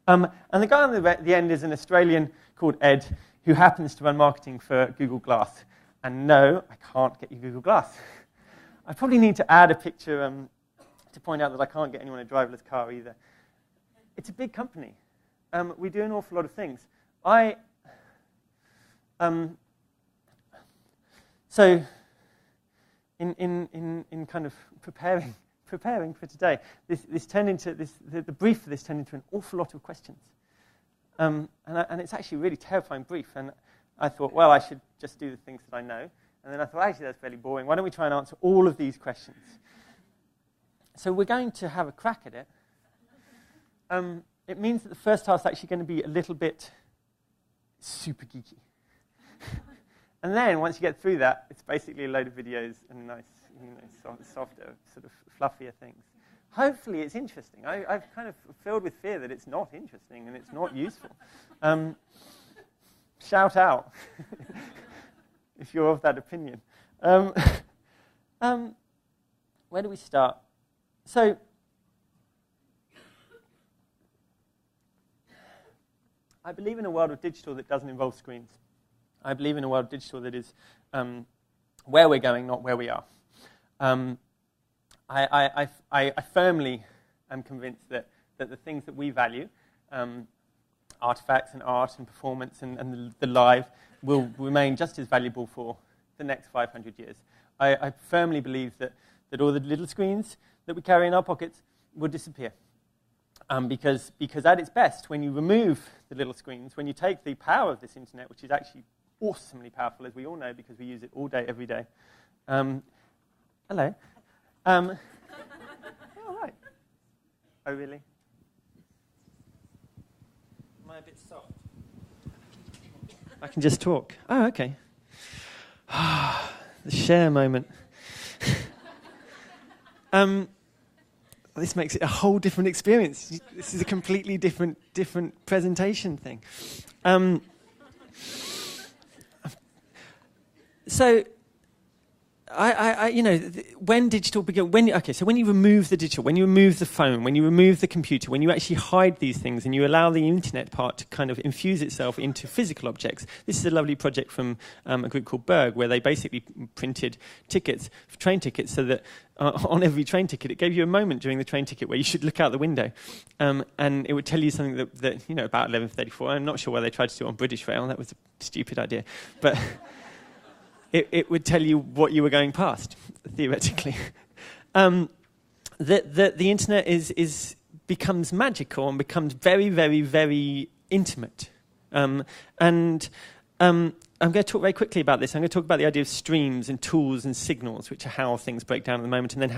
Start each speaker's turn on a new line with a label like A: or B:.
A: And the guy on the end is an Australian called Ed, who happens to run marketing for Google Glass. And no, I can't get you Google Glass. I probably need to add a picture to point out that I can't get anyone a driverless car either. It's a big company. We do an awful lot of things. So, in kind of preparing for today, this turned into the brief for this turned into an awful lot of questions, and it's actually a really terrifying brief. And I thought, well, I should just do the things that I know. And then I thought, actually, that's fairly boring. Why don't we try and answer all of these questions? So we're going to have a crack at it. It means that the first half is actually going to be a little bit super geeky. And then, once you get through that, it's basically a load of videos and nice, softer, sort of fluffier things. Hopefully it's interesting. I've kind of filled with fear that it's not interesting and it's not useful. Shout out if you're of that opinion. Where do we start? So, I believe in a world of digital that doesn't involve screens. I believe in a world of digital that is where we're going, not where we are. I firmly am convinced that the things that we value, artifacts and art and performance and the live, will remain just as valuable for the next 500 years. I firmly believe that all the little screens that we carry in our pockets will disappear. Because at its best, when you remove the little screens, when you take the power of this internet, which is actually awesomely powerful, as we all know, because we use it all day, every day. Hello. All right. Oh, really? Am I a bit soft? I can just talk. Oh, okay. The share moment. This makes it a whole different experience. This is a completely different presentation thing. So, when digital began, so when you remove the digital, when you remove the phone, when you remove the computer, when you actually hide these things and you allow the internet part to kind of infuse itself into physical objects. This is a lovely project from a group called Berg, where they basically printed tickets, train tickets, so that on every train ticket, it gave you a moment during the train ticket where you should look out the window. And it would tell you something that about 11:34. I'm not sure why they tried to do it on British Rail. That was a stupid idea. But it would tell you what you were going past, theoretically. The internet becomes magical and becomes very, very, very intimate. And I'm going to talk very quickly about this. I'm going to talk about the idea of streams and tools and signals, which are how things break down at the moment, and then how